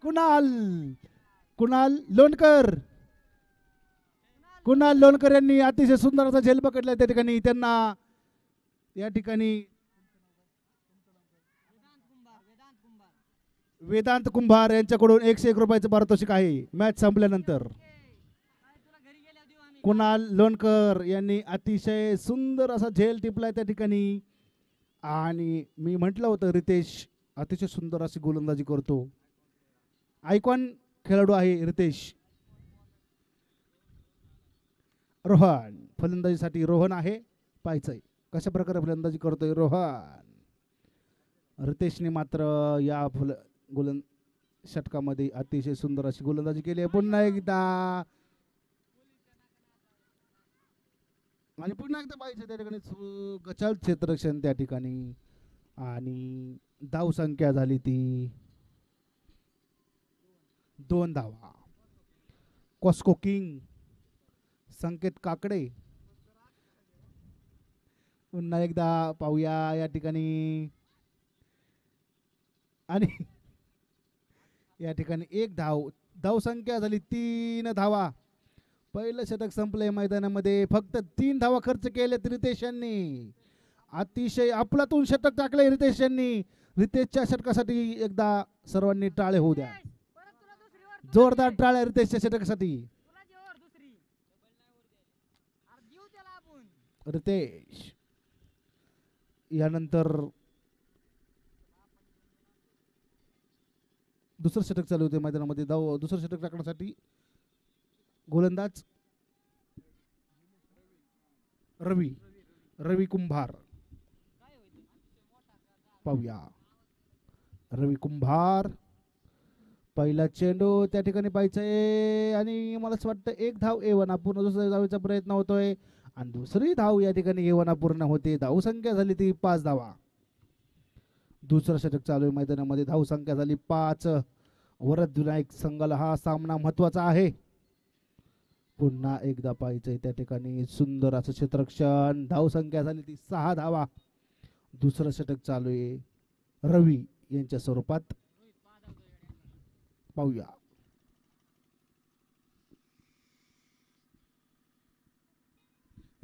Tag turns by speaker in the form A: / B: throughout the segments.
A: कुणाल कुणाल लोणकर. कुणाल लोणकर यांनी अतिशय सुंदर असा झेल पकडला त्या ठिकाणी. त्यांना या ठिकाणी वेदांत कुंभार यांच्याकडून 101 रुपयाचं पारितोषिक आहे मॅच संपल्यानंतर. कुणाल लोणकर यांनी अतिशय सुंदर असा झेल टिपलाय त्या ठिकाणी. आणि मी म्हटलं होतं रितेश अतिशय सुंदर अशी गोलंदाजी करतो. आयकॉन खेळाडू आहे रितेश. रोहन फलंदाजीसाठी रोहन आहे. पाहायचंय कशा प्रकारे फलंदाजी करतोय रोहन. रितेशने मात्र या षटकामध्ये अतिशय सुंदर अशी गोलंदाजी केली आहे. पुन्हा एकदा आणि पुन्हा एकदा पाहिजे त्या ठिकाणी गचाल क्षेत्ररक्षण त्या ठिकाणी. आणि धाव संख्या झाली ती 2 धावा. कॉस्को किंग संकेत काकडे. पुन्हा एकदा पाहूया या ठिकाणी. आणि या ठिकाणी 1 धाव. धाव संख्या झाली 3 धावा. पहिलं षटक संपलंय मैदानामध्ये. फक्त 3 धावा खर्च केलेत रितेश यांनी. अतिशय आपलातून षटक टाकलंय रितेश यांनी. रितेशच्या षटकासाठी एकदा सर्वांनी टाळे होऊ द्या. जोरदार टाळ्या रितेशच्या षटकासाठी. रितेश यानंतर दुसरं षटक चालू होते मैदानामध्ये. दुसरं षटक टाकण्यासाठी गोलंदाज रवी कुंभार. पाहूया रवी कुंभार. पहिला चेंडू त्या ठिकाणी पाहायचंय आणि मला असं वाटतं 1 धाव एवना पूर्ण. दुसऱ्या धावेचा प्रयत्न होतोय आणि दुसरी धाव या ठिकाणी एवना पूर्ण होते. धाव संख्या झाली ती 5 धावा. दुसरं षटक चालू आहे मैदानामध्ये. धाव संख्या झाली 5. वरद विनायक संघाला हा सामना महत्वाचा आहे. पुन्हा एकदा पाहायचंय त्या ठिकाणी सुंदर असं क्षेत्ररक्षण. धाव संख्या झाली ती 6 धावा. दुसरं षटक चालू आहे रवी यांच्या स्वरूपात. पाहूया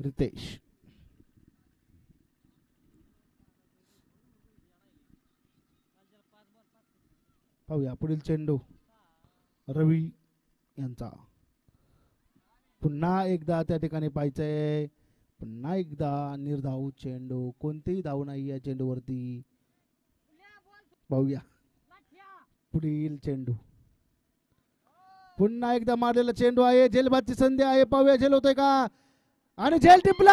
A: रितेश. पाहूया पुढील चेंडू रवी यांचा. पुन्हा एकदा त्या ठिकाणी पाहायचंय. पुन्हा एकदा निर्धाव चेंडू. कोणतीही धाव नाही या चेंडूवरती. पाहूया पुढील चेंडू. पुन्हा एकदा मारलेला चेंडू आहे. झेलबादची संधी आहे. पाहूया झेल होतोय का. आणि झेल टिपला.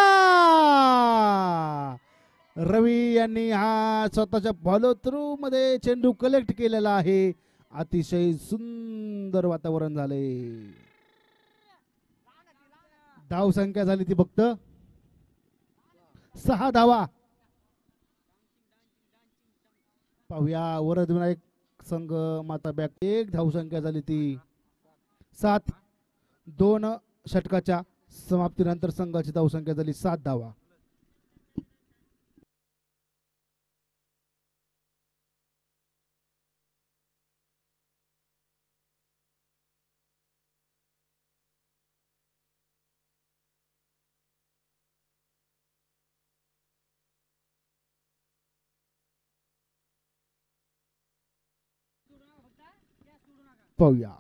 A: रवी यांनी हा स्वतःच्या फॉलो थ्रू मध्ये चेंडू कलेक्ट केलेला आहे. अतिशय सुंदर वातावरण झाले. धाव संख्या झाली ती फक्त 6 धावा. पाहूया वरद विनायक संघ माता बॅक. 1 धाव संख्या झाली ती 7. 2 षटकाच्या समाप्तीनंतर संघाची धाव संख्या झाली 7 धावा. पाहूया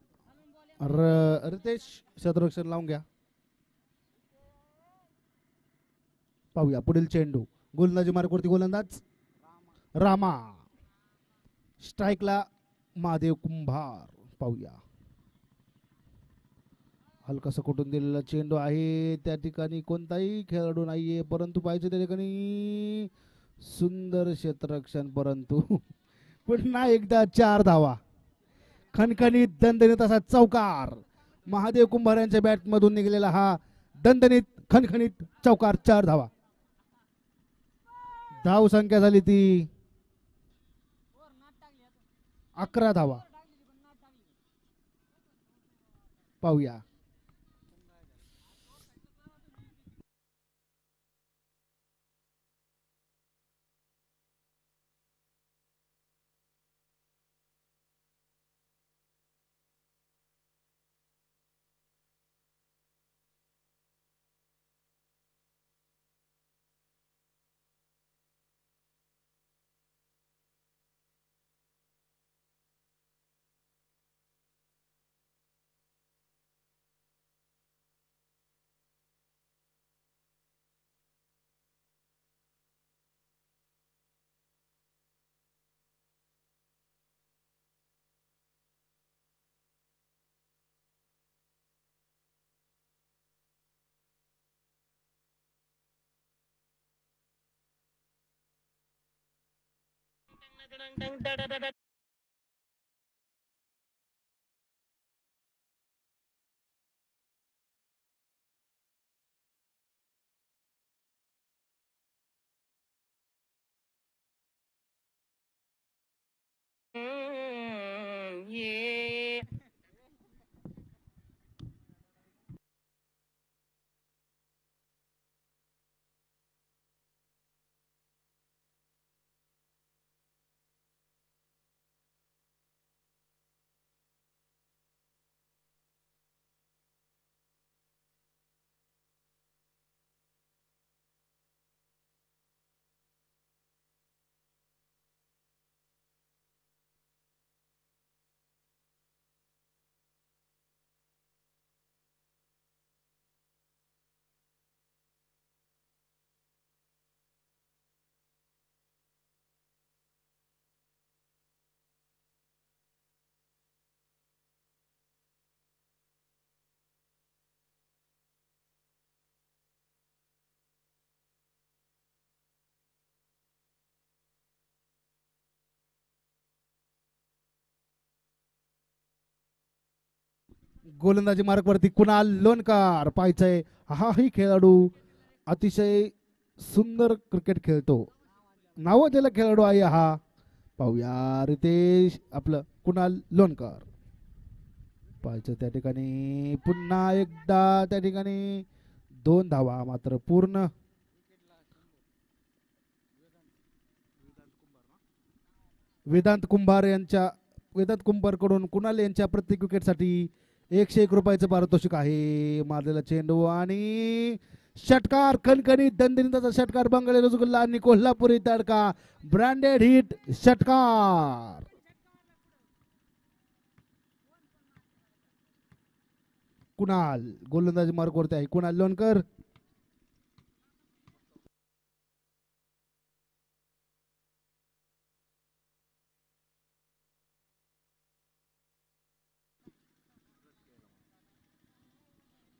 A: रितेश क्षेत्ररक्षण लावून घ्या. पाहूया पुढील चेंडू. गोलंदाजी मार्गवरती गोलंदाज रामा. स्ट्राईकला महादेव कुंभार. पाहूया हलकासा कुठून दिलेला चेंडू आहे. त्या ठिकाणी कोणताही खेळाडू नाहीये परंतु पाहिजे त्या ठिकाणी सुंदर क्षेत्ररक्षण. परंतु पुन्हा एकदा 4 धावा. खणखणीत दणदणीत असा चौकार. महादेव कुंभार यांच्या बॅट मधून निघालेला हा दणदणीत खणखणीत चौकार. 4 धावा. धाव संख्या झाली ती 11 धावा. पाहूया गोलंदाजी मार्कवरती कुणाल लोणकर पाहायचंय. हाही खेळाडू अतिशय सुंदर क्रिकेट खेळतो. नावाजलेला खेळाडू आहे हा. पाहूया रितेश आपलं कुणाल लोणकर पाहायचं त्या ठिकाणी. पुन्हा एकदा त्या ठिकाणी 2 धावा मात्र पूर्ण. वेदांत कुंभार कडून कुणाल यांच्या प्रत्येक विकेटसाठी 101 रुपयाचं पारितोषिक आहे. मारलेला चेंडू आणि षटकार खणखणीत दणदणीचा षटकार. बंगाली रसगुल्ला आणि कोल्हापुरी तडका ब्रँडेड हिट षटकार. कुणाल गोलंदाजी मार्कवरती आहे. कुणाल लोणकर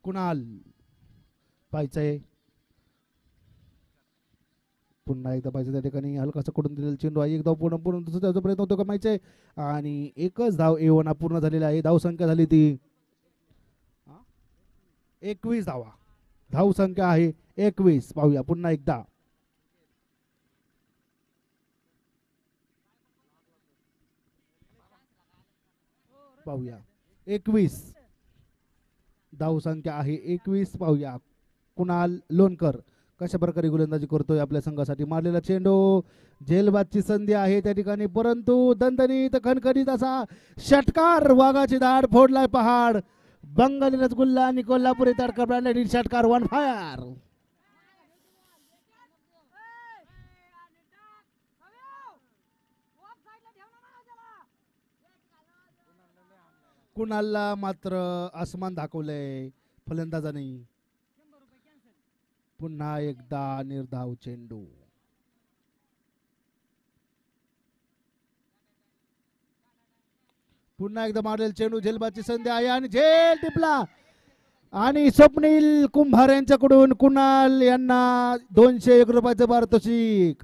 A: कुणाल पाहायचंय. पुन्हा एकदा पाहिजे त्या ठिकाणी हलकासा कडून दिलेला चेंडू आहे. एक धाव पूर्ण पूर्ण दुसऱ्याचा प्रयत्न होतो कमायचे आणि एकच धाव एवना पूर्ण झालेला आहे. धाव संख्या झाली ती 21 धावा. धाव संख्या आहे 21. पाहूया पुन्हा एकदा. पाहूया 21 धाव संख्या आहे 21. पाहूया कुणाल लोणकर कशा प्रकारे गोलंदाजी करतोय आपल्या संघासाठी. मारलेला चेंडू झेलबादची संधी आहे त्या ठिकाणी परंतु दणदणीत खणखणीत असा षटकार. वाघाची दाढ फोडलाय पहाड. बंगाली रसगुल्ला आणि कोल्हापुरी तडका ब्रँडेड षटकार. 1 फायर. कुणालला मात्र आसमान दाखवलंय फलंदाजाने. पुन्हा एकदा निर्धाव चेंडू. पुन्हा एकदा मारलेला चेंडू. झेलबादची संधी आहे आणि झेल टिपला आणि स्वप्नील कुंभार यांच्याकडून कुणाल यांना 201 रुपयाचं पारितोषिक.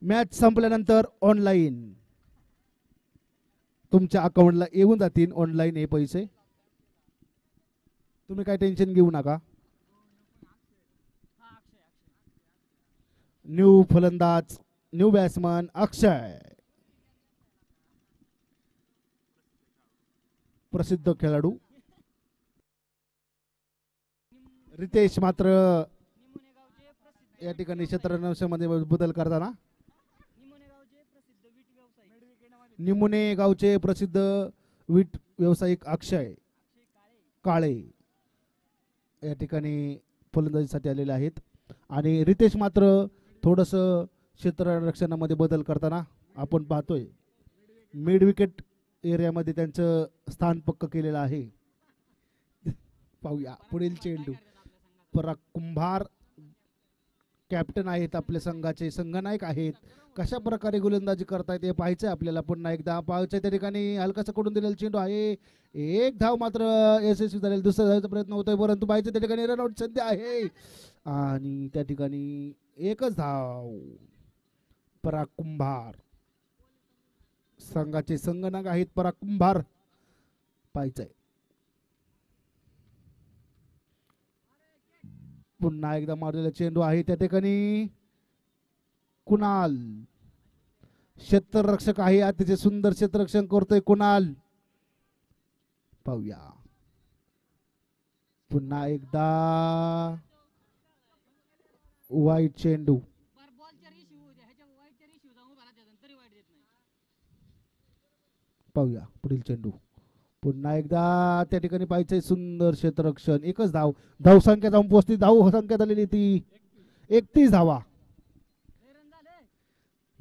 A: मॅच संपल्यानंतर ऑनलाईन तुमच्या अकाउंटला येऊन जातील. ऑनलाईन हे पैसे तुम्ही काय टेन्शन घेऊ नका. न्यू फलंदाज न्यू बॅट्समन अक्षय प्रसिद्ध खेळाडू. रितेश मात्र या ठिकाणी क्षेत्ररक्षणामध्ये बदल करताना. निमुणे गावचे प्रसिद्ध वीट व्यावसायिक अक्षय काळे या ठिकाणी फलंदाजीसाठी आलेले आहेत आणि रितेश मात्र थोडस क्षेत्ररक्षणामध्ये बदल करताना आपण पाहतोय. मिड विकेट एरियामध्ये त्यांचं स्थान पक्क केलेलं आहे. पाहूया पुढील चेंडू. पराग कुंभार कॅप्टन आहेत आपल्या संघाचे, संघनायक आहेत. कशा प्रकारे गोलंदाजी करतायत हे पाहायचं आपल्याला. पुन्हा एकदा पाहायचं त्या ठिकाणी हलकासा कडून दिलेला चेंडू आहे. एक धाव मात्र यशस्वी झालेला. दुसऱ्या धावाचा प्रयत्न होतोय परंतु पाहायचं त्या ठिकाणी रनआउट संधी आहे आणि त्या ठिकाणी एकच धाव. पराग कुंभार संघाचे संगणक आहेत पराग कुंभार. पाहायचंय पुन्हा एकदा मारलेला चेंडू आहे त्या ठिकाणी कुणाल क्षेत्ररक्षक आहे. अतिशय सुंदर क्षेत्ररक्षण करतोय कुणाल. पाहूया पुन्हा एकदा वाईट चेंडू. पाहूया पुढील चेंडू पुन्हा एकदा त्या ठिकाणी पाहिजे सुंदर क्षेत्ररक्षण. एकच धाव. धावसंख्या जाऊन पोहोचली. धावसंख्या झालेली ती 31 धावा.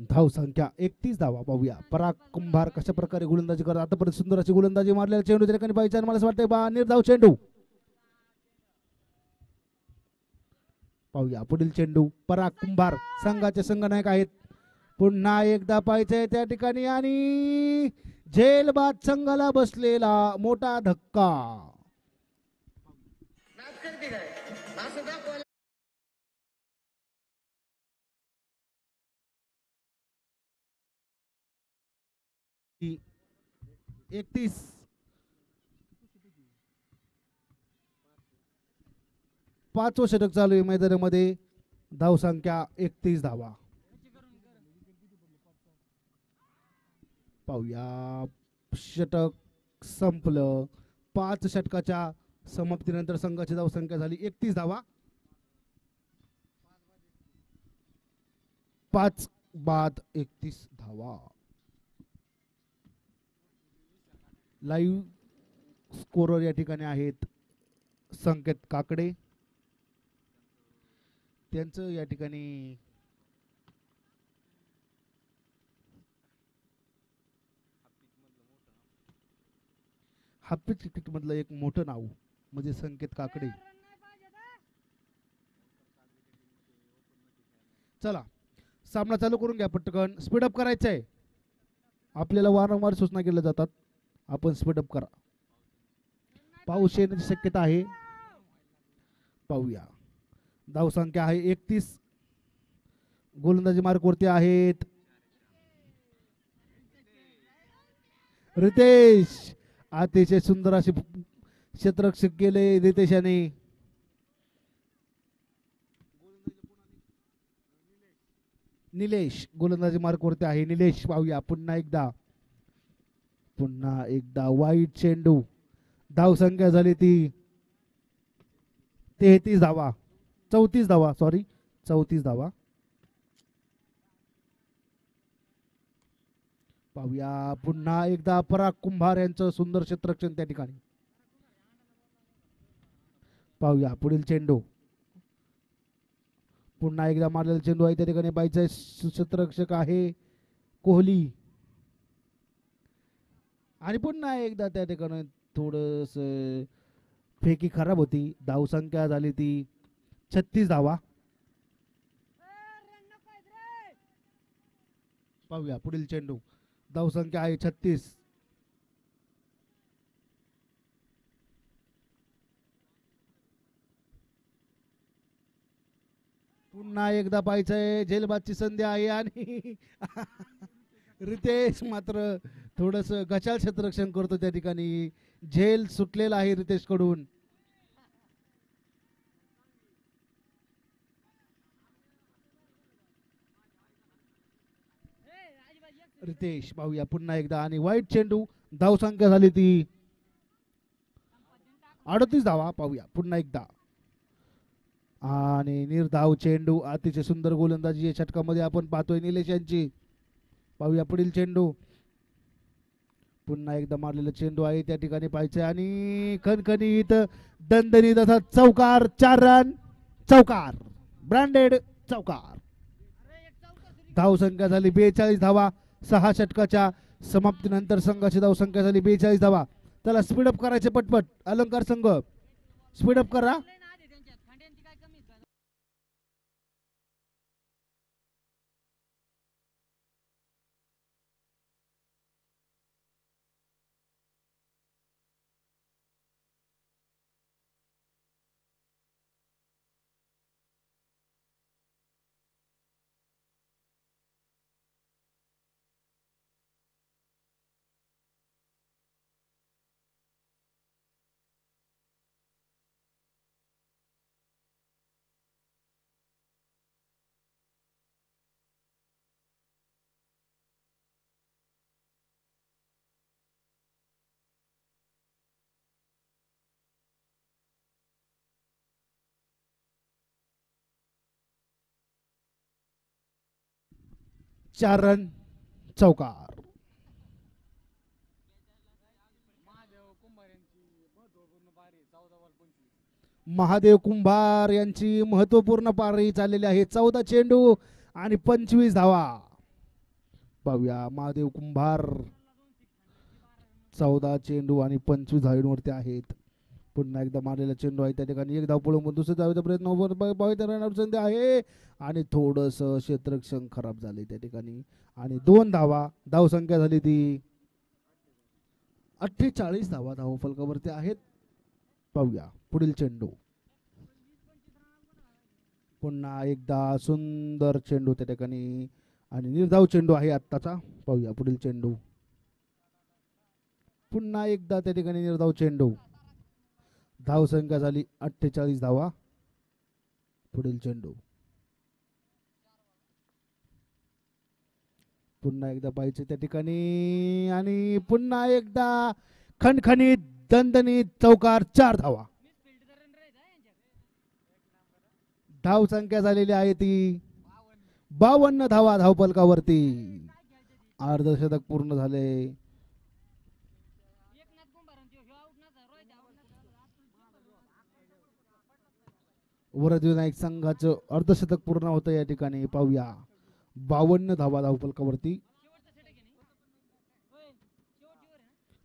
A: धावसंख्या 31 धावा. पाहूया पराग कुंभार कशा प्रकारे गोलंदाजी करतात. आतापर्यंत सुंदर अशी गोलंदाजी मारलेला चेंडू त्या ठिकाणी पाहिजे आणि मला असं वाटतंय बा निर्धाव चेंडू. पाहूया पुढील चेंडू पराग कुंभार संघाचे संघनायक आहेत. पुन्हा एकदा पाहिजे त्या ठिकाणी आणि झेलबाद संघाला बसलेला मोठा धक्का. ती 31 पाचवं षटक चालू आहे मैदानामध्ये. धावसंख्या 31 धावा. पाहूया षटक संपलं. 5 षटकाच्या समाप्तीनंतर संघाची धावसंख्या झाली 31 धावा. 5 बाद 31 धावा. लाईव्ह स्कोरर या ठिकाणी आहेत संकेत काकडे. त्यांचं या ठिकाणी हाफिज क्रिकेट मधलं एक मोठं नाव म्हणजे संकेत काकडे. चला सामना चालू करून घ्या पटकन. स्पीडअप करायचं आहे. आपल्याला वारंवार सूचना केल्या जातात आपण स्पीडअप करा. पाऊस येण्याची शक्यता आहे. पाहूया धावसंख्या आहे 31. गोलंदाजी मार्कवरती आहेत रितेश. अतिशय सुंदर असे क्षेत्ररक्षक केले रितेशाने. निलेश गोलंदाजी मार्कवरती आहे निलेश. पाहूया पुन्हा एकदा वाईट चेंडू. धावसंख्या झाली ती 33 धावा. 34 धावा. सॉरी 34 धावा. पाहूया पुन्हा एकदा पराग कुंभार यांचं सुंदर क्षेत्ररक्षण त्या ठिकाणी. पाहूया पुढील चेंडू. पुन्हा एकदा मारलेला चेंडू आहे त्या ठिकाणी. पाहिजे क्षेत्ररक्षक आहे कोहली. आणि पुन्हा एकदा त्या ठिकाणी थोडस फेकी खराब होती. धावसंख्या झाली ती 36 धावा. पाहूया पुढील चेंडू. धावसंख्या आहे 36. पुन्हा एकदा पाहायचंय. झेलबादची संधी आहे आणि रितेश मात्र थोडस गचाळ क्षेत्ररक्षण करतो त्या ठिकाणी. झेल सुटलेला आहे रितेश कडून. रितेश पाहूया पुन्हा एकदा आणि वाईट चेंडू. धावसंख्या झाली ती 38 धावा. पाहूया पुन्हा एकदा आणि निर्धाव चेंडू. अतिशय सुंदर गोलंदाजी या षटकामध्ये आपण पाहतोय निलेश यांची. पाहूया पुढील चेंडू. पुन्हा एकदा मारलेला चेंडू आहे त्या ठिकाणी पाहायचं आणि खणखणीत दणदणीत असा चौकार. 4 रन. चौकार ब्रँडेड चौकार. धावसंख्या झाली 42 धावा. 6 षटकाच्या समाप्तीनंतर संघाची धावसंख्या झाली 42 धावा. त्याला स्पीडअप करायचे पटपट. अलंकार संघ स्पीडअप करा. 4 रन चौकार. महादेव कुंभार यांची महत्वपूर्ण पारी चाललेली आहे. 14 चेंडू आणि 25 धावा. पाहूया महादेव कुंभार 14 चेंडू आणि 25 धावांवरती आहेत. पुन्हा एकदा मारलेला चेंडू आहे त्या ठिकाणी एक धाव पळून दुसऱ्या धावेचा प्रयत्न रनआउट संधी आहे आणि थोडस क्षेत्ररक्षण खराब झाले त्या ठिकाणी आणि 2 धावा. धावसंख्या झाली ती 48 धावा धावफलकावरती आहेत. पाहूया पुढील चेंडू. पुन्हा एकदा सुंदर चेंडू त्या ठिकाणी आणि निर्धाव चेंडू आहे आत्ताचा. पाहूया पुढील चेंडू. पुन्हा एकदा त्या ठिकाणी निर्धाव चेंडू. धावसंख्या झाली 48 धावा. पुढील चेंडू. पुन्हा एकदा पाहिजे त्या ठिकाणी आणि पुन्हा एकदा खणखणीत दणदणीत चौकार 4 धावा. धावसंख्या झालेली आहे ती 52 धावा धावफलकावरती. अर्धशतक पूर्ण झाले. वरदविनायक संघाचं अर्धशतक पूर्ण होतं या ठिकाणी. पाहूया 52 धावा धावफलकावरती.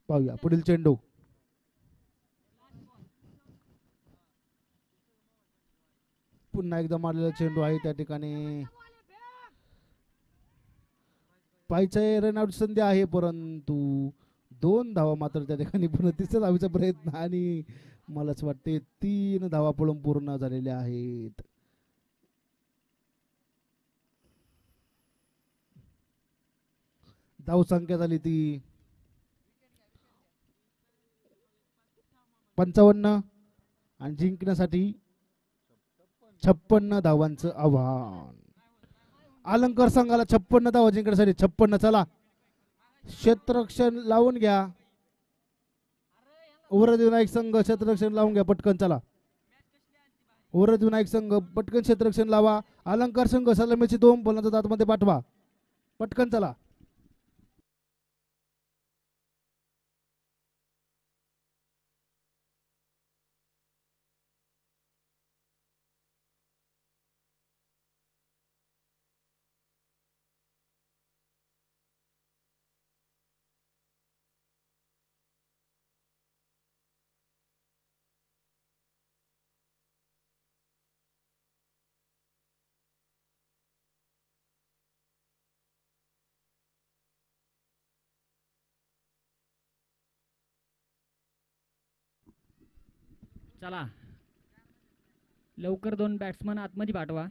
A: पाहूया पुढील चेंडू. पुन्हा एकदा मारलेला चेंडू आहे त्या ठिकाणी. पाहिजे रनआउट संधी आहे परंतु 2 धावा मात्र त्या ठिकाणी पुन्हा तिसऱ्या धावीचा प्रयत्न आणि मलाच वाटते 3 धावा पळून पूर्ण झालेल्या आहेत. धावसंख्या झाली ती 55 आणि जिंकण्यासाठी 56 धावांचं आव्हान. अलंकार संघाला 56 धावा जिंकण्यासाठी 56. चला क्षेत्ररक्षण लावून घ्या. वरदविनायक संघ क्षेत्ररक्षण लावून घ्या पटकन. चला वरदविनायक संघ पटकन क्षेत्ररक्षण लावा. अलंकार संघ सलामीची 2 फलंदाज आतमध्ये पाठवा पटकन. चला
B: चला लवकर 2 बॅट्समन आतमध्ये पाठवा.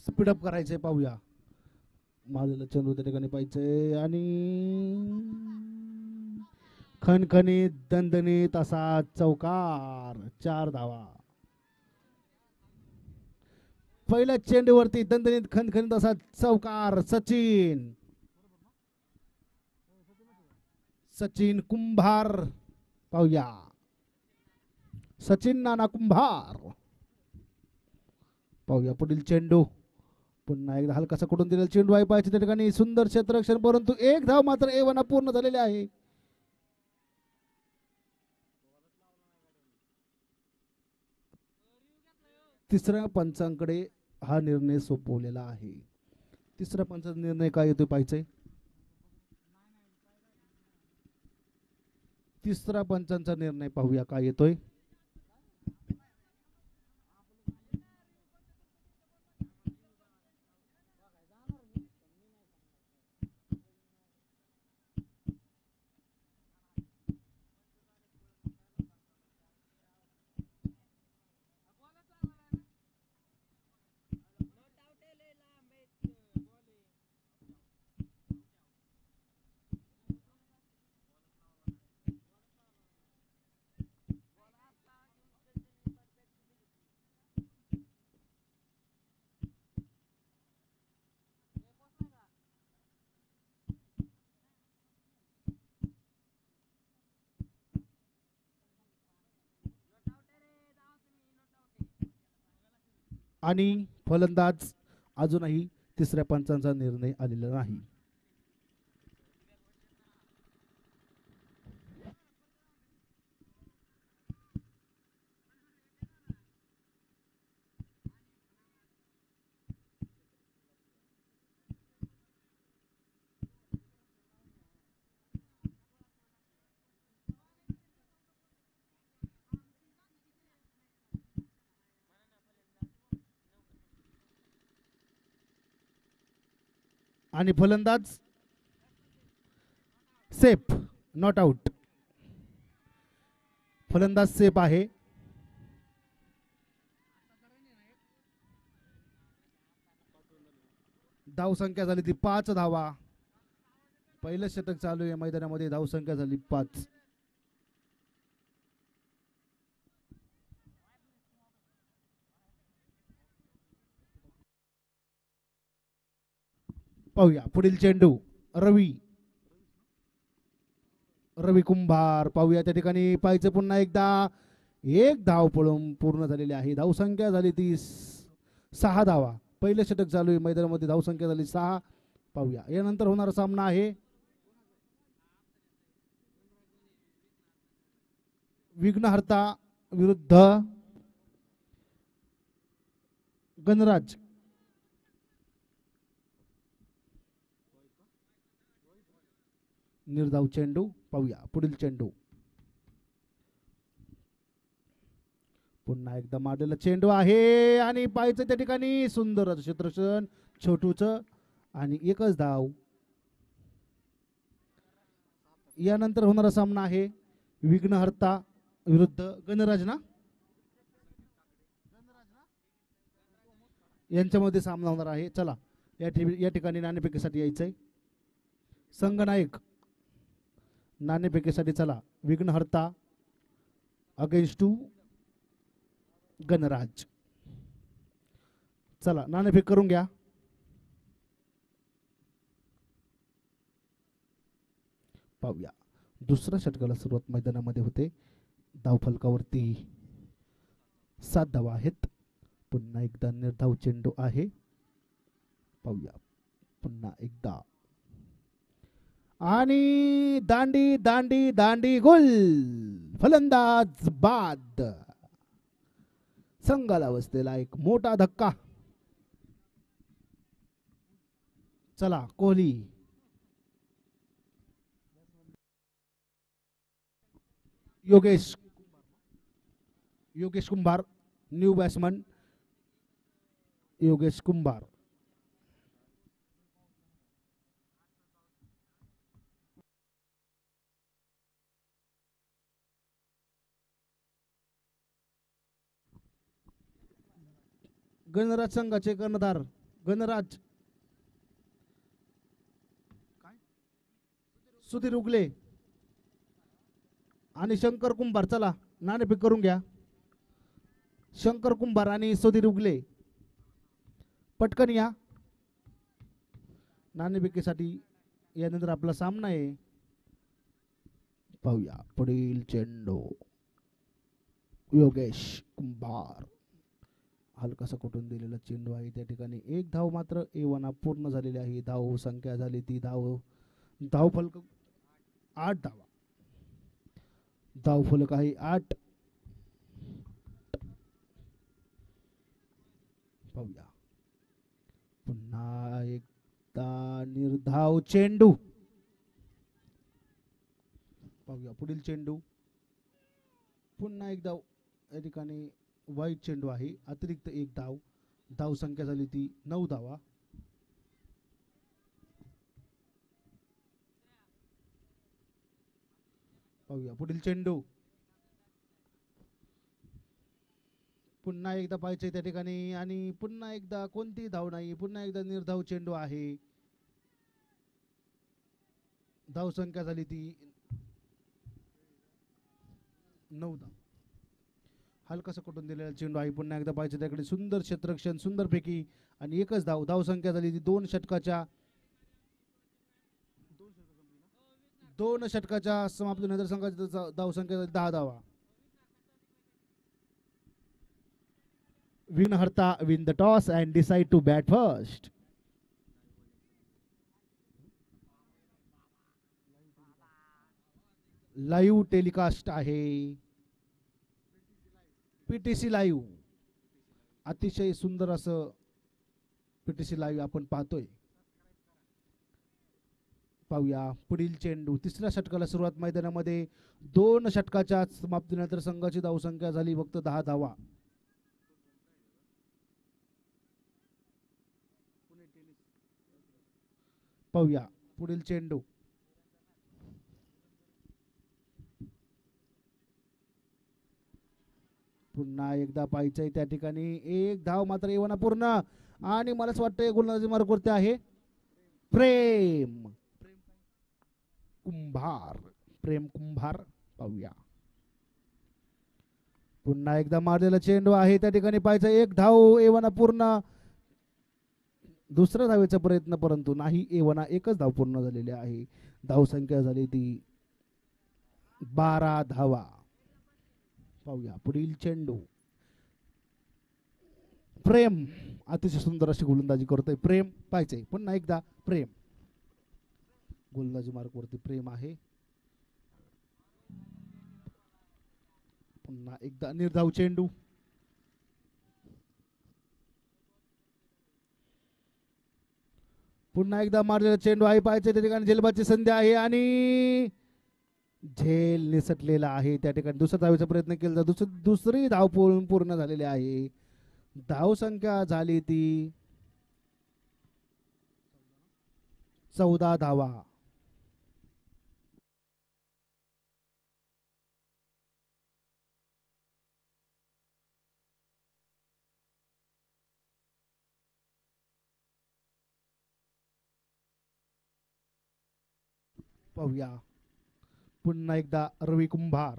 A: स्पीडअप करायचंय, पाहूया. मारलेला चेंडू त्या ठिकाणी पाहिजे आणि खणखणीत दणदणीत असा चौकार, 4 धावा. पहिल्या चेंडूवरती दणदणीत खणखणीत असा चौकार. सचिन सचिन कुंभार, पाहूया. सचिन नाना कुंभार. पाहूया पुढील चेंडू. पुन्हा एकदा हलकासा कुठून दिलेला चेंडू आहे पाहिजे त्या ठिकाणी. सुंदर क्षेत्ररक्षण, परंतु एक धाव मात्र एवना पूर्ण झालेले आहे. तिसऱ्या पंचांकडे हा निर्णय सोपवलेला आहे. तिसऱ्या पंचाचा निर्णय काय येतोय पाहिजे. तिसरा पंचांचा निर्णय पाहूया काय येतोय. आणि फलंदाज अजूनही तिसऱ्या पंचांचा निर्णय आलेला नाही. आणि फलंदाज सेफ, नॉट आउट. फलंदाज सेफ आहे. धाव संख्या झाली ती 5 धावा. पहिलं षटक चालू आहे मैदानामध्ये. धाव संख्या झाली 5. पाहूया पुढील चेंडू. रवी कुंभार. पाहूया त्या ठिकाणी पाहिजे पुन्हा एकदा. एक धाव पळून पूर्ण झालेली आहे. धाव संख्या झाली ती 6 धावा. पहिलं षटक चालू आहे मैदानामध्ये. धाव संख्या झाली 6. पाहूया यानंतर होणारा सामना आहे विघ्नहर्ता विरुद्ध गणराज. निर्धाव चेंडू. पाहूया पुढील चेंडू. पुन्हा एकदा मारलेला चेंडू आहे आणि पाहायचं त्या ठिकाणी सुंदर क्षेत्ररक्षण छोटूच आणि एकच धाव. यानंतर होणारा सामना आहे विघ्नहर्ता विरुद्ध गणराज ना, यांच्यामध्ये सामना होणार आहे. चला या ठिकाणी नाणेफेकीसाठी यायचंय. संघनायक नाणेफेकीसाठी चला. विघ्नहर्ता अगेन्स्ट टू गणराज. चला नाणेफेक करून घ्या. पाहूया दुसऱ्या षटकाला सुरुवात मैदानामध्ये होते. धावफलकावरती 7 धावा आहेत. पुन्हा एकदा निर्धाव चेंडू आहे. पाहूया पुन्हा एकदा आणि दांडी दांडी दांडी गोल. फलंदाज बाद. संघाला बसलेला एक मोठा धक्का. चला कोहली. योगेश कुंभार न्यू बॅट्समन. योगेश कुंभार. गणराज संघाचे कर्णधार गणराज सुधीर उगले आणि शंकर कुंभार. चला नाणेफेक करून घ्या. शंकर कुंभार आणि सुधीर उगले पटकन या नाणेफेकीसाठी. यानंतर आपला सामना आहे. पाहूया पुढील चेंडू. योगेश कुंभार हलकासा कुठून दिलेला चेंडू आहे. त्या ठिकाणी एक धाव मात्र एवना पूर्ण झालेली आहे. धाव संख्या झाली ती धाव फलक 8 धावा. धाव फलक आहे 8. पाहूया पुन्हा एकदा निर्धाव चेंडू. पाहूया पुढील चेंडू. पुन्हा एक धाव. या ठिकाणी वाईट चेंडू आहे. अतिरिक्त एक धाव. धाव संख्या झाली ती 9 धावा. पाहूया पुढील चेंडू. पुन्हा एकदा पाहिजे त्या ठिकाणी आणि पुन्हा एकदा कोणती धाव नाही. पुन्हा एकदा निर्धाव चेंडू आहे. धाव संख्या झाली ती 9 धाव. हलकासा कुठून दिलेला चेंडू आहे. पुन्हा एकदा पाहिजे त्याकडे सुंदर क्षेत्ररक्षण सुंदर फेकी आणि एकच धाव. धाव संख्या झाली ती 2 षटकाच्या समाप्तीनंतर संघाची धाव संख्या झाली 10 धावा. विनहर्ता win the toss and decide to bat first. Live telecast आहे. PTC live. अतिशय सुंदर असं पीटीसी लाईव्ह आपण पाहतोय. पाहूया पुढील चेंडू. तिसऱ्या षटकाला सुरुवात. मैदानामध्ये 2 षटकाच्या समाप्तीनंतर संघाची धावसंख्या झाली फक्त 10 धावा. पाहूया पुढील चेंडू. पुन्हा एकदा पाहिजे त्या ठिकाणी एक धाव मात्र एवना पूर्ण आणि मलाच वाटतंय गोलंदाजी मार्गावरती आहे प्रेम कुंभार. पाहूया पुन्हा एकदा मारलेला चेंडू आहे. त्या ठिकाणी पाहिजे एक धाव एवना पूर्ण. दुसऱ्या धावेचा प्रयत्न परंतु नाही. एवना एकच धाव पूर्ण झालेली आहे. धाव संख्या झाली ती 12 धावा. पाहूया पुढील चेंडू. प्रेम अतिशय सुंदर अशी गोलंदाजी करतोय प्रेम. पाहिजे पुन्हा एकदा प्रेम. गोलंदाजी मार्गावरती प्रेम आहे. पुन्हा एकदा निर्धाव चेंडू. पुन्हा एकदा मारलेला चेंडू आहे. पाहिजे त्या ठिकाणी झेलबादची संधी आहे आणि झेल निसटलेला आहे. त्या ठिकाणी दुसऱ्या धावेचा प्रयत्न केला. दुसरी धाव पूर्ण झालेली आहे. धाव संख्या झाली ती 14 धावा. पाहूया पुन्हा एकदा रवी कुंभार.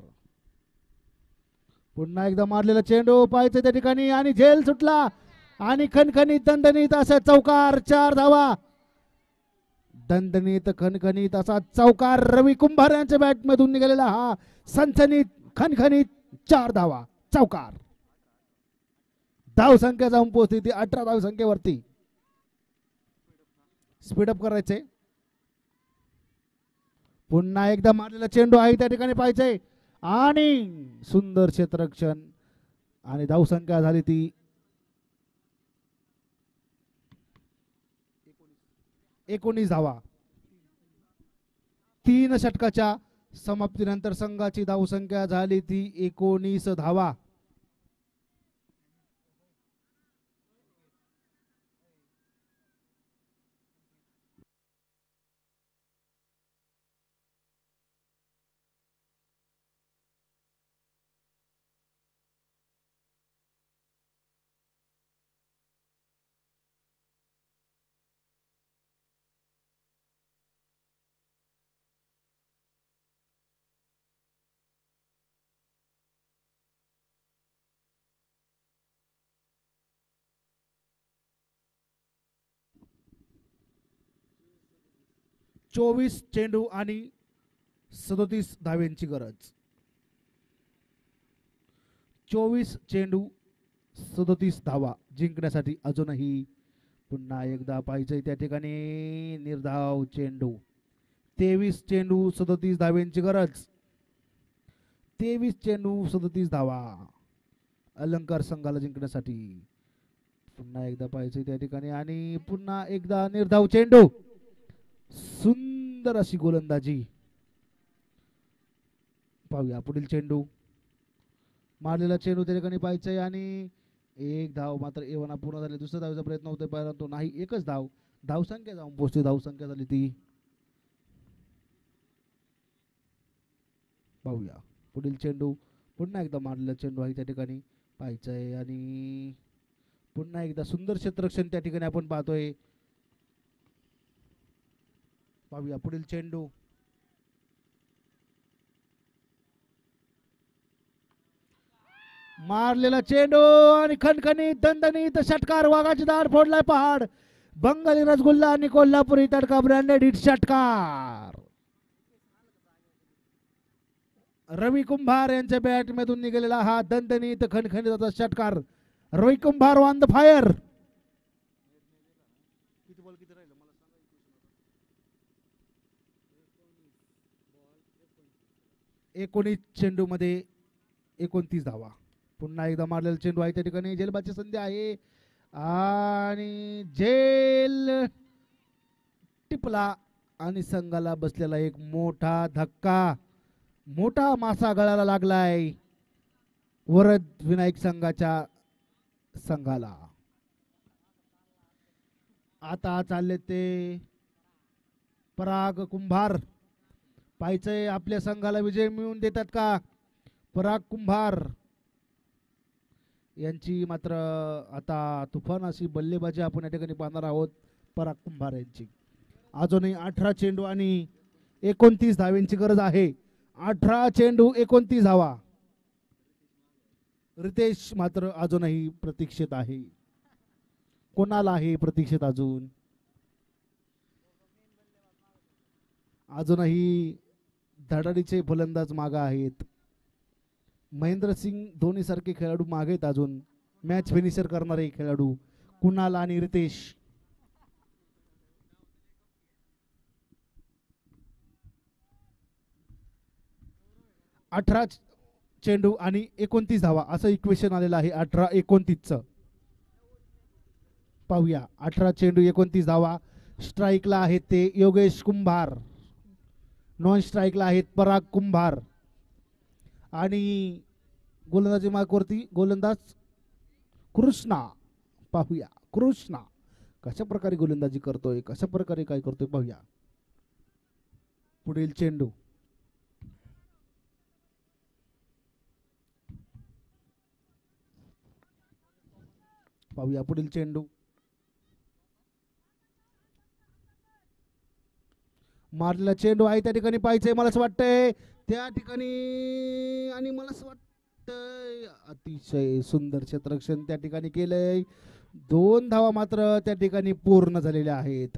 A: पुन्हा एकदा मारलेला चेंडू पाहायचं त्या ठिकाणी आणि झेल सुटला आणि खणखणीत दणदणीत असा चौकार. 4 धावा. दणदणीत खणखणीत असा चौकार रवी कुंभार यांच्या बॅट मधून निघालेला हा सनसनीत खणखणीत 4 धावा चौकार. धाव संख्या जाऊन पोहोचली ती 18 धाव संख्येवरती. स्पीडअप करायचे. पुन्हा एकदा मारलेला चेंडू आहे त्या ठिकाणी पाहिजे आणि सुंदर क्षेत्ररक्षण आणि धाव संख्या झाली ती 19 धावा. 3 षटकाच्या समाप्तीनंतर संघाची धाव संख्या झाली ती 19 धावा. 24 चेंडू आणि 37 धाव्यांची गरज. 24 चेंडू 37 धावा जिंकण्यासाठी अजूनही पुन्हा एकदा पाहिजे त्या ठिकाणी निर्धाव चेंडू. 23 चेंडू 37 धाव्यांची गरज. 23 चेंडू 37 धावा अलंकार संघाला जिंकण्यासाठी. पुन्हा एकदा पाहिजे त्या ठिकाणी आणि पुन्हा एकदा निर्धाव चेंडू. सुंदर अशी गोलंदाजी. पाहूया पुढील चेंडू. मारलेला चेंडू त्या ठिकाणी पाहिजे आणि एक धाव मात्र एवना पूर्ण झाली. दुसऱ्या धावेचा प्रयत्न होतोय परंतु नाही. एकच धाव. धावसंख्या जाऊन पोहोचते. धावसंख्या झाली ती. पाहूया पुढील चेंडू. पुन्हा एकदा मारलेला चेंडू आहे त्या ठिकाणी पाहायचंय आणि पुन्हा एकदा सुंदर क्षेत्ररक्षण त्या ठिकाणी आपण पाहतोय. पाहूया पुढील चेंडू. मारलेला चेंडू आणि खणखणीत दणदणीत षटकार. वाघाची दार फोडलाय पहाड. बंगाली रसगुल्ला आणि कोल्हापुरी तडका ब्रँडेड हिट षटकार. रवी कुंभार यांच्या बॅट मधून निघालेला हा दणदणीत खणखणीत षटकार. रवी कुंभार ऑन द फायर. 19 चेंडू मध्ये 29 धावा. पुन्हा एकदा मारलेला चेंडू आहे त्या ठिकाणी. झेलबाची संधी आहे आणि झेल टिपला आणि संघाला बसलेला एक मोठा धक्का. मोठा मासा गळाला लागलाय वरद विनायक संघाच्या संघाला. आता चालले ते पराग कुंभार. पाहायचंय आपल्या संघाला विजय मिळवून देतात का पराग कुंभार यांची. मात्र आता तुफान अशी बल्लेबाजी आपण या ठिकाणी पाहणार आहोत पराग कुंभार यांची. अजूनही 18 चेंडू आणि 29 धाव्यांची गरज आहे. 18 चेंडू 29 धावा. रितेश मात्र अजूनही प्रतीक्षेत आहे. कोणाला आहे प्रतीक्षेत अजून. अजूनही धडाडीचे फलंदाज मागे आहेत. महेंद्रसिंग धोनी सारखे खेळाडू मागे आहेत. अजून मॅच फिनिशर करणारे खेळाडू कुणाल आणि रितेश. अठरा चेंडू आणि 29 धावा असं इक्वेशन आलेलं आहे. 18-29 पाहूया. 18 चेंडू 29 धावा. स्ट्राईकला आहेत ते योगेश कुंभार. नॉन स्ट्राईकला आहेत पराग कुंभार आणि गोलंदाजी मार्कवरती गोलंदाज कृष्णा. पाहूया कृष्णा कशा प्रकारे गोलंदाजी करतोय, कशा प्रकारे काय करतोय पाहूया. पुढील चेंडू. पाहूया पुढील चेंडू. मारलेला चेंडू आहे त्या ठिकाणी पाहिजे मला असं वाटतंय त्या ठिकाणी आणि मला असं वाटतंय अतिशय सुंदर क्षेत्ररक्षण त्या ठिकाणी केलंय. 2 धावा मात्र त्या ठिकाणी पूर्ण झालेल्या आहेत.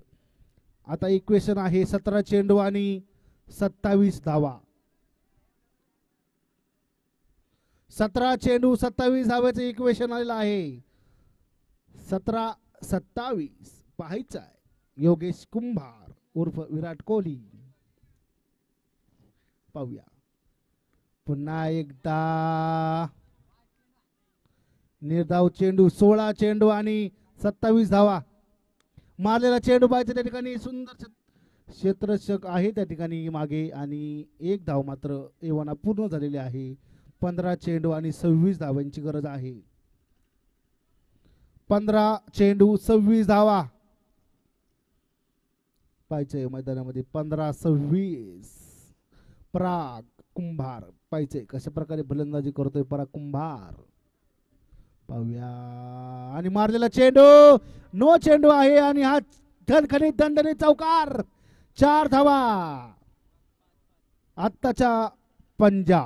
A: आता इक्वेशन आहे 17 चेंडू आणि 27 धावा. 17 चेंडू 27 धाव्याचं इक्वेशन आलेलं आहे. 17-27 पाहायचं आहे योगेश कुंभार उर्फ विराट कोहली. पाहूया पुन्हा एकदा निर्धाव चेंडू. 16 चेंडू आणि 27 धावा. मारलेला चेंडू पाहिजे त्या ठिकाणी. सुंदर क्षेत्ररक्षक आहे त्या ठिकाणी मागे आणि 1 धाव मात्र एवना पूर्ण झालेली आहे. 15 चेंडू आणि 26 धावांची गरज आहे. 15 चेंडू 26 धावा पाहिजे मैदानामध्ये. 15-26 पराग कुंभार पाहिजे कशा प्रकारे फलंदाजी करतोय पराग कुंभार. पाहूया आणि मारलेला चेंडू. नो चेंडू आहे आणि हा खणखणीत दणदणीत चौकार. 4 धावा आत्ताच्या पंजा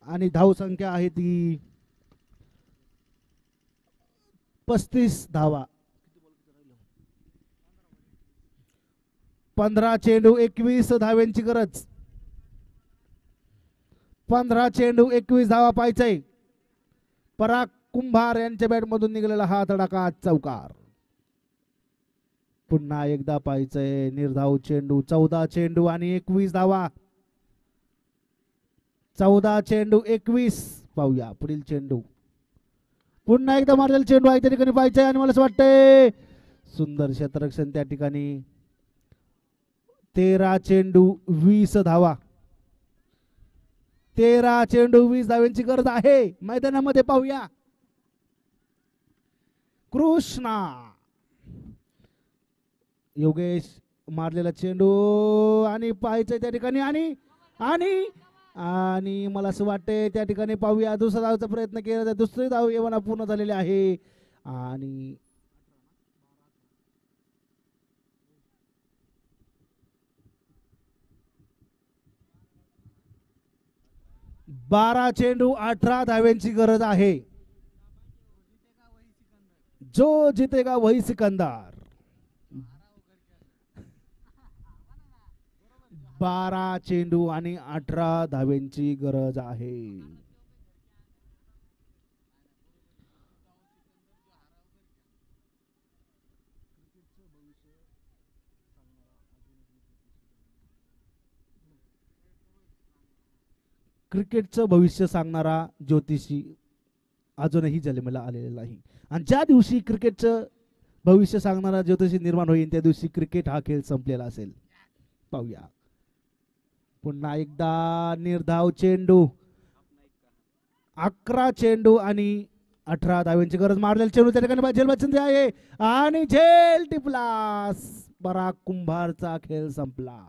A: आणि धाव संख्या आहे ती 35 धावा. 15 चेंडू 21 धाव्यांची गरज. 15 चेंडू 21 धावा पाहिजे. पराग कुंभार यांच्या बॅटमधून निघालेला हा तडाखा चौकार. पुन्हा एकदा पाहिजे निर्धाव चेंडू. 14 चेंडू आणि 21 धावा. 14 चेंडू 21. पाहूया पुढील चेंडू. पुन्हा एकदा मारलेला चेंडू आहे त्या ठिकाणी पाहिजे आणि मला असं वाटतंय सुंदर क्षेत्ररक्षण त्या ठिकाणी. 13 चेंडू 20 धावा. 13 चेंडू 20 धाव्यांची गरज आहे मैदानामध्ये. पाहूया कृष्णा. योगेश मारलेला चेंडू आणि पाहायचं त्या ठिकाणी आणि आणि आणि मला असं वाटतंय त्या ठिकाणी पाहूया दुसरा धावचा प्रयत्न केला तर दुसरी धाव येवना पूर्ण झालेली आहे. आणि 12 चेंडू 18 धाव्यांची गरज आहे. जो जितेगा वही सिकंदर. 12 चेंडू आणि 18 धाव्यांची गरज आहे. क्रिकेटचं भविष्य सांगणारा ज्योतिषी अजूनही जन्माला आलेला नाही. आणि ज्या दिवशी क्रिकेटचं भविष्य सांगणारा ज्योतिषी निर्माण होईल त्या दिवशी क्रिकेट हा खेळ संपलेला असेल. पाहूया पुन्हा एकदा निर्धाव चेंडू. 11 चेंडू आणि 18 धाव्यांची गरज. मारलेला चेंडू त्या ठिकाणी झेल आहे आणि झेल टिपला. पराग कुंभारचा खेळ संपला.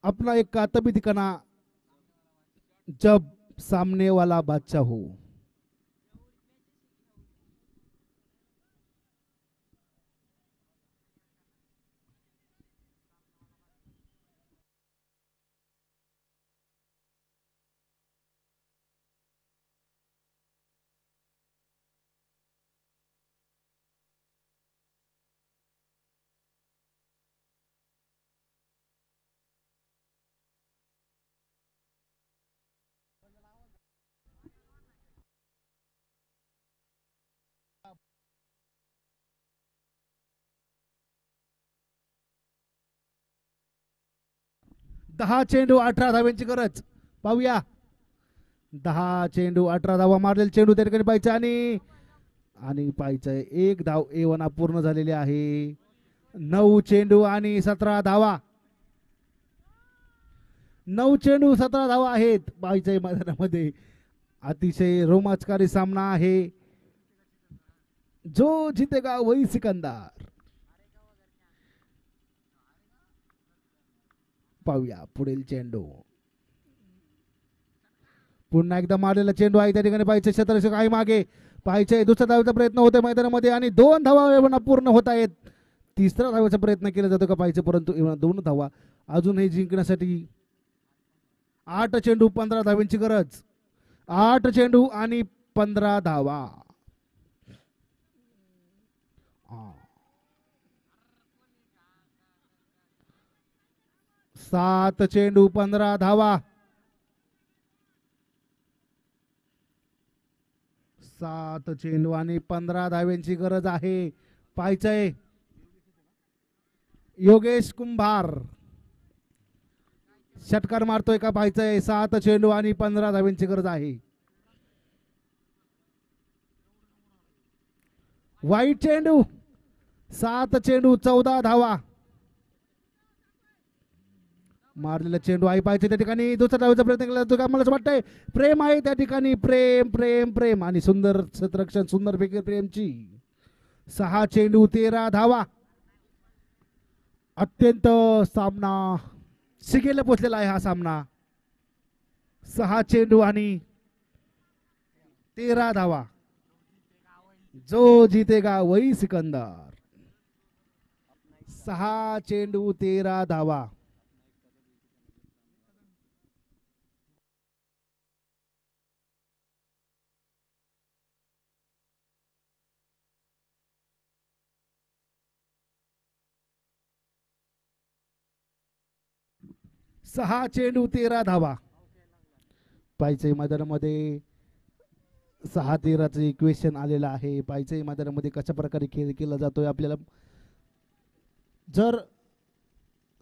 A: अपना एक का तभी दिखाना जब सामने वाला बादशाह हो. दहा चेंडू 18 धाव्यांची गरज. पाहूया 10 चेंडू 18 धावा. मारलेला चेंडू त्या ठिकाणी पाहिजे आणि आणि पाहिजे एक धाव एवना पूर्ण झालेली आहे. 9 चेंडू आणि 17 धावा. 9 चेंडू 17 धावा आहेत पाहिजे मैदानामध्ये. अतिशय रोमांचकारी सामना आहे. जो जितेगा वही सिकंदर. पाहूया पुढील चेंडू. पुन्हा एकदा मारलेला चेंडू आहे त्या ठिकाणी पाहिजे क्षेत्ररक्षक आहे मागे. पाहिजे दुसऱ्या धावेचा प्रयत्न होतोय मैदानामध्ये आणि 2 धावा पूर्ण होत आहेत. तिसऱ्या धावेचा प्रयत्न केला जातो का पाहिजे परंतु 2 धावा अजूनही जिंकण्यासाठी. 8 चेंडू 15 धाव्यांची गरज. 8 चेंडू आणि 15 धावा. 7 चेंडू 15 धावा. 7 चेंडू आणि 15 धाव्यांची गरज आहे. पाहायचंय योगेश कुंभार षटकार मारतोय का पाहायचंय. 7 चेंडू आणि 15 धाव्यांची गरज आहे. वाईट चेंडू. 7 चेंडू 14 धावा. मारलेला चेंडू आहे पाहिजे त्या ठिकाणी. दुसऱ्या धावेचा प्रयत्न केला जातो का मला असं वाटतंय. प्रेम आहे त्या ठिकाणी. प्रेम प्रेम प्रेम आणि सुंदर क्षेत्ररक्षण सुंदर पैकी प्रेमची. 6 चेंडू 13 धावा. अत्यंत सामना शिगेला पोचलेला आहे हा सामना. 6 चेंडू आणि 13 धावा. जो जीतेगा वही सिकंदर. 6 चेंडू 13 धावा. 6 चेंडू 13 धावा. पायचई मैदानामध्ये 6-13चं इक्वेशन आलेलं आहे. पायचई मैदानामध्ये कशा प्रकारे खेळ केला जातोय आपल्याला जर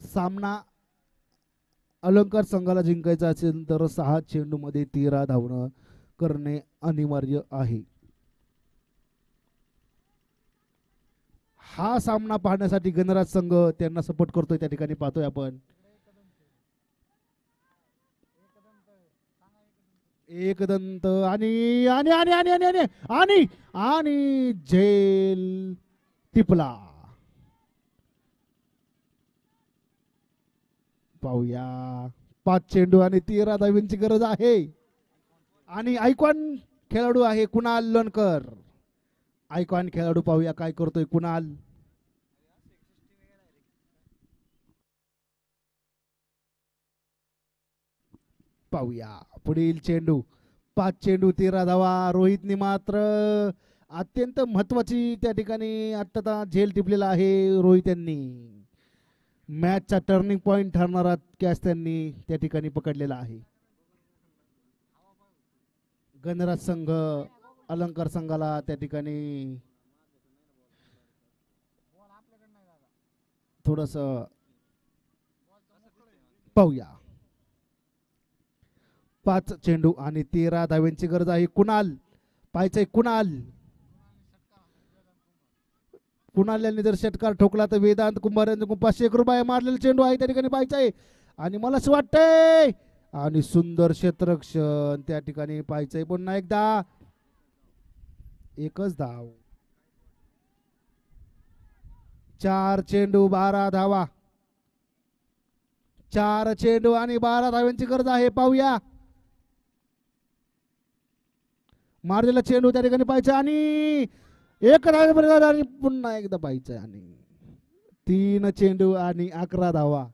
A: सामना अलंकार संघाला जिंकायचा असेल तर 6 चेंडूमध्ये 13 धावणं करणे अनिवार्य आहे. हा सामना पाहण्यासाठी गणराज संघ त्यांना सपोर्ट करतोय त्या ठिकाणी पाहतोय आपण. एकदंत आणि आणि आणि आणि आणि आणि आणि आणि झेल टिपला. पाहूया 5 चेंडू आणि 13 धावांची गरज आहे. आणि आयकॉन खेळाडू आहे कुणाल लोणकर. आयकॉन खेळाडू पाहूया काय करतोय कुणाल. पाहूया पुढील चेंडू 5 चेंडू 13 धावा. रोहितने मात्र अत्यंत महत्वाची त्या ठिकाणी आता झेल टिपलेला आहे. रोहित यांनी मॅचचा टर्निंग पॉइंट ठरणारा कॅच त्यांनी त्या ठिकाणी पकडलेला आहे. गणराज संघ अलंकार संघाला त्या ठिकाणी थोडस पाहूया. 5 चेंडू आणि 13 धाव्यांची गरज आहे. कुणाल पाहायचंय कुणाल. कुणाल यांनी जर षटकार ठोकला तर वेदांत कुंभार यांनी 500 रुपये मारलेला चेंडू आहे त्या ठिकाणी पाहायचंय. आणि मला असं वाटतंय आणि सुंदर क्षेत्ररक्षण त्या ठिकाणी पाहायचंय. पुन्हा एकदा एकच धाव. 4 चेंडू 12 धावा. 4 चेंडू आणि 12 धाव्यांची गरज आहे. पाहूया मारलेला चेंडू त्या ठिकाणी पाहायचा आणि एक धावेपर्यंत आणि पुन्हा एकदा पाहायचं आणि 3 चेंडू आणि 11 धावा.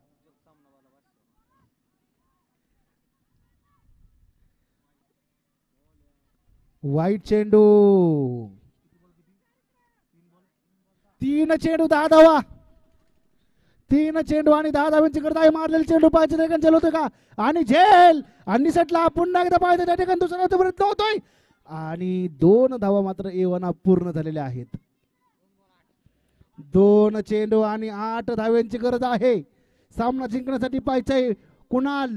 A: वाईट चेंडू 3 चेंडू 10 धावा. 3 चेंडू आणि 10 धाव्यांची गरज आहे. मारलेला चेंडू पाहायचं त्या ठिकाणी होतं का आणि झेल आणि सटला पुन्हा एकदा पाहायचं त्या ठिकाणी दुसरा प्रयत्न होतोय आणि 2 धावा मात्र एवना पूर्ण झालेल्या आहेत. 2 चेंडू आणि 8 धाव्यांची गरज आहे सामना जिंकण्यासाठी. पाहायचंय कुणाल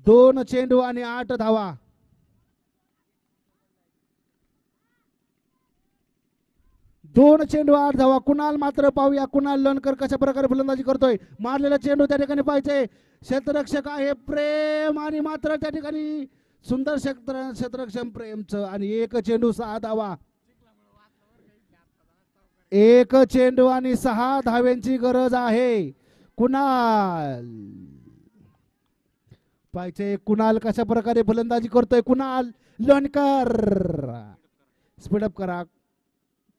A: 2 चेंडू आणि 8 धावा. 2 चेंडू 8 धावा. कुणाल मात्र पाहूया कुणाल लोणकर कशा प्रकारे फलंदाजी करतोय. मारलेला चेंडू त्या ठिकाणी पाहायचंय. क्षेत्ररक्षक आहे प्रेम आणि मात्र त्या ठिकाणी सुंदर क्षेत्ररक्षण प्रेमचं आणि 1 चेंडू 6 धावा. 1 चेंडू आणि 6 धाव्यांची गरज आहे. कुणाल पाहिजे कुणाल कशा प्रकारे फलंदाजी करतोय. कुणाल लोणकर स्पीडअप करा.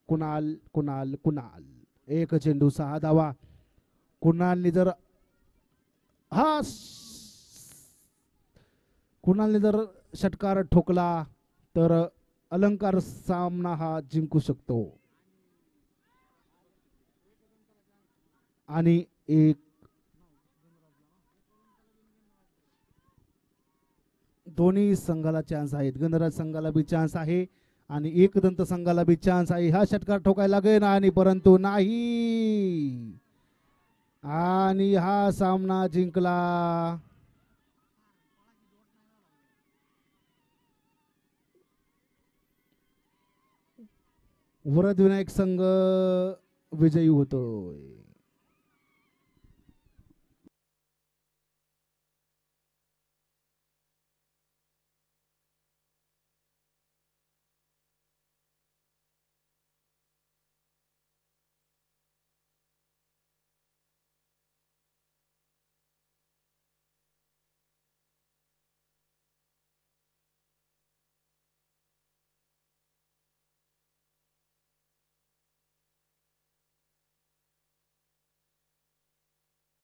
A: कुणाल कुणाल कुणाल 1 चेंडू 6 धावा. कुणालने जर कुणालने जर षटकार ठोकला तर अलंकार सामना हा जिंकू शकतो. आणि एक दोन्ही संघाला चान्स आहेत. गणराज संघाला बी चान्स आहे आणि एकदंत संघाला बी चान्स आहे. हा षटकार ठोकायला लागेल आणि परंतु नाही आणि हा सामना जिंकला. वरद विनायक संघ विजयी होतोय.